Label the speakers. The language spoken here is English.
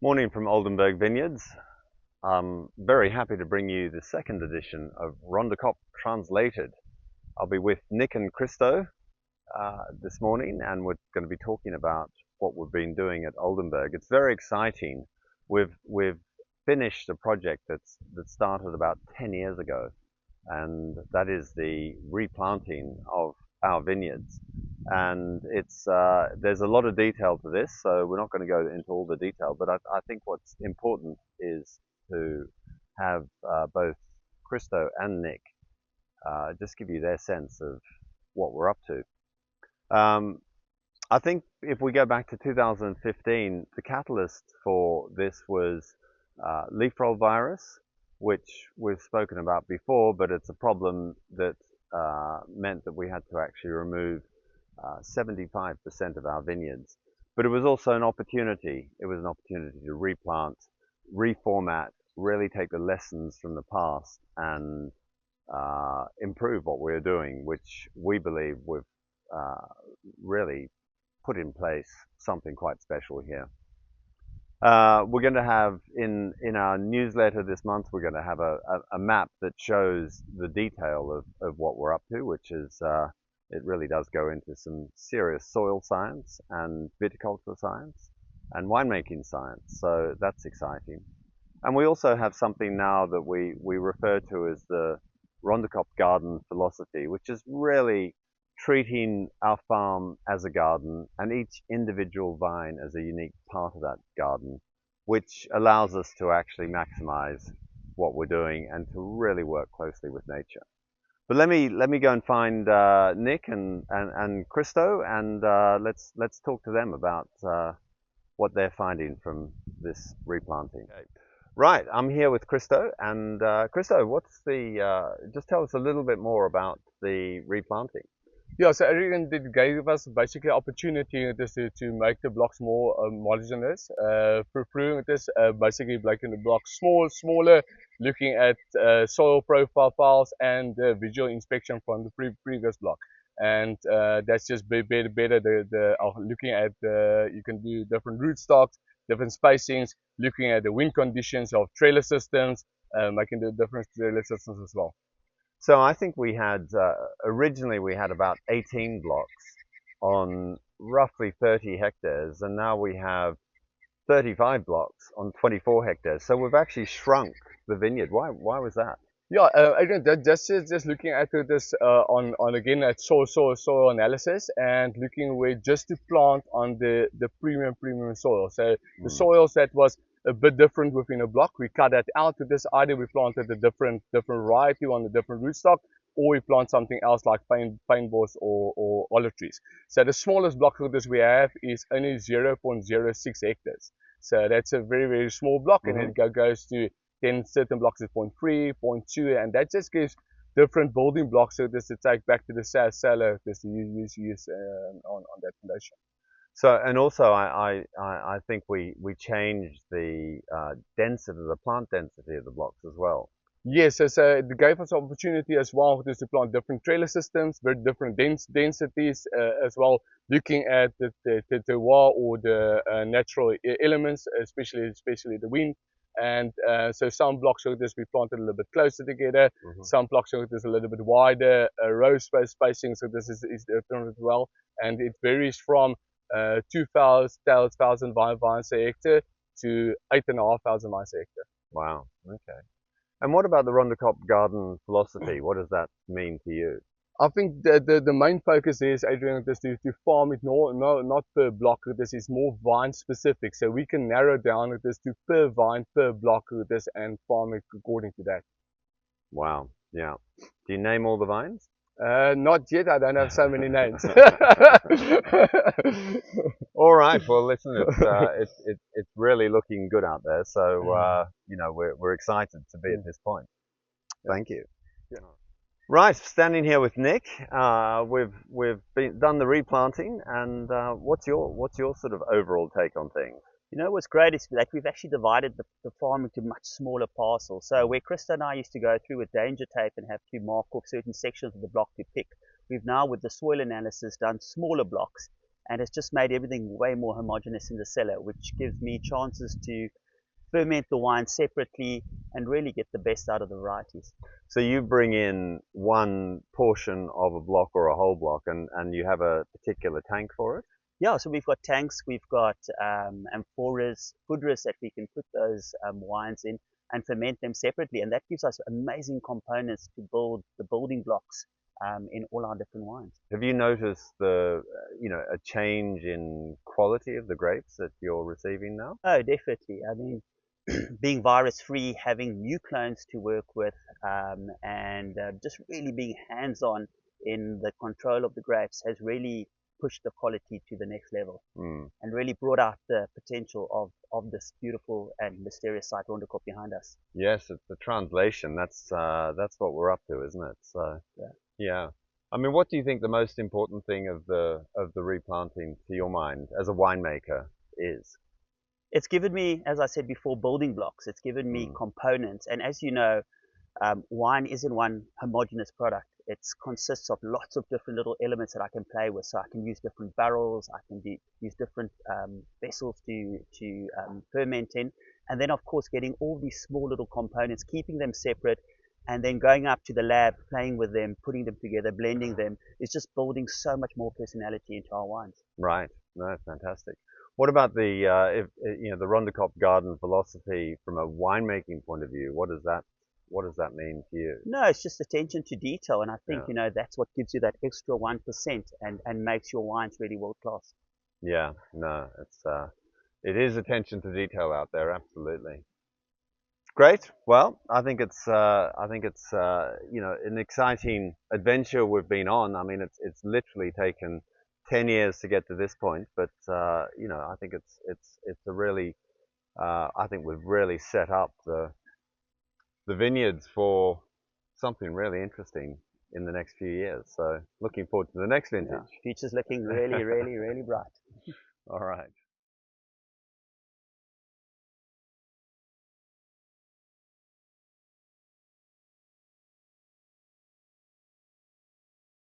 Speaker 1: Morning from Oldenburg Vineyards. I'm very happy to bring you the second edition of Rondekop Translated. I'll be with Nick and Christo this morning, and we're going to be talking about what we've been doing at Oldenburg. It's very exciting. We've finished a project that started about 10 years ago, and that is the replanting of our vineyards. And there's a lot of detail to this, so we're not going to go into all the detail. But I think what's important is to have both Christo and Nick just give you their sense of what we're up to. Um, I think if we go back to 2015, the catalyst for this was leaf roll virus, which we've spoken about before, but it's a problem that meant that we had to actually remove 75% of our vineyards. But it was also an opportunity. It was an opportunity to replant, reformat, really take the lessons from the past and improve what we're doing, which we believe we've uh, really put in place something quite special here. We're going to have in our newsletter this month, we're going to have a map that shows the detail of what we're up to, which is it really does go into some serious soil science and viticulture science and winemaking science. So that's exciting. And we also have something now that we refer to as the Rondekop garden philosophy, which is really treating our farm as a garden and each individual vine as a unique part of that garden, which allows us to actually maximize what we're doing and to really work closely with nature. But let me go and find Nick and Christo, and let's talk to them about what they're finding from this replanting. Okay. Right, I'm here with Christo, and Christo, what's the just tell us a little bit more about the replanting.
Speaker 2: Yeah, so Adrian did gave us basically opportunity this to make the blocks more homogeneous, preferring this basically making the blocks smaller, looking at soil profile files and visual inspection from the previous block. And that's just better. Looking at you can do different rootstocks, different spacings, looking at the wind conditions of trailer systems, making the different trailer systems as well.
Speaker 1: So I think we had originally we had about 18 blocks on roughly 30 hectares, and now we have 35 blocks on 24 hectares. So we've actually shrunk the vineyard. Why was that?
Speaker 2: Yeah, again, just looking at this on again at soil analysis and looking where just to plant on the premium soil. So the
Speaker 1: Mm.
Speaker 2: soils that was a bit different within a block, we cut that out. To this either we planted a different variety on a different rootstock, or we plant something else like pine boss or olive trees. So the smallest block of this we have is only 0.06 hectares. So that's a very small block, and
Speaker 1: Hmm.
Speaker 2: it goes to then certain blocks is 0.3, 0.2, and that just gives different building blocks so this to take back to the cellar just to use on that foundation.
Speaker 1: So and also I think we changed the density, the plant density of the blocks as well.
Speaker 2: Yes, so it gave us opportunity as well just to plant different trailer systems, very different densities as well, looking at the terroir or the natural elements, especially the wind. And so some blocks of this we planted a little bit closer together,
Speaker 1: Hmm.
Speaker 2: some blocks of this a little bit wider, row spacing, so this is different as well. And it varies from 2,000 vines a hectare to 8,500 vines a hectare.
Speaker 1: Wow. Okay. And what about the Rondekop garden philosophy? What does that mean to you?
Speaker 2: I think the main focus is, Adrian, is to farm it not per block. This is more vine specific, so we can narrow down this to per vine per block with this and farm it according to that.
Speaker 1: Wow. Yeah. Do you name all the vines?
Speaker 2: Not yet. I don't have so many names.
Speaker 1: All right. Well, listen, it's really looking good out there. So we're excited to be at this point. Thank you.
Speaker 2: Yeah.
Speaker 1: Right, standing here with Nick. We've done the replanting, and what's your sort of overall take on things?
Speaker 3: You know what's great is that we've actually divided the farm into much smaller parcels. So where Krista and I used to go through with danger tape and have to mark off certain sections of the block to pick, we've now with the soil analysis done smaller blocks and it's just made everything way more homogeneous in the cellar, which gives me chances to ferment the wine separately and really get the best out of the varieties.
Speaker 1: So you bring in one portion of a block or a whole block, and you have a particular tank for it?
Speaker 3: Yeah, so we've got tanks, we've got amphoras, foodras that we can put those wines in and ferment them separately, and that gives us amazing components to build the building blocks in all our different wines.
Speaker 1: Have you noticed a change in quality of the grapes that you're receiving now?
Speaker 3: Oh, definitely. I mean, being virus free, having new clones to work with, and just really being hands on in the control of the grapes has really pushed the quality to the next level and really brought out the potential of this beautiful and mysterious site Rondekop behind us.
Speaker 1: Yes, it's the translation. That's what we're up to, isn't it? So yeah. I mean, what do you think the most important thing of the replanting, to your mind, as a winemaker, is?
Speaker 3: It's given me, as I said before, building blocks. It's given me components, and as you know, wine isn't one homogeneous product. It consists of lots of different little elements that I can play with. So I can use different barrels, I can use different vessels to ferment in, and then of course getting all these small little components, keeping them separate, and then going up to the lab, playing with them, putting them together, blending them, is just building so much more personality into our wines.
Speaker 1: Right. No, fantastic. What about the Rondekop garden philosophy from a winemaking point of view? What does that mean to you?
Speaker 3: No, it's just attention to detail, and I think
Speaker 1: Yeah.
Speaker 3: that's what gives you that extra 1% and makes your wines really world class.
Speaker 1: Yeah, no, it is attention to detail out there, absolutely. Great. Well, I think it's an exciting adventure we've been on. I mean, it's literally taken 10 years to get to this point, but I think it's a really I think we've really set up the vineyards for something really interesting in the next few years. So looking forward to the next
Speaker 3: Yeah,
Speaker 1: vintage.
Speaker 3: future's looking really, really, really bright.
Speaker 1: All right.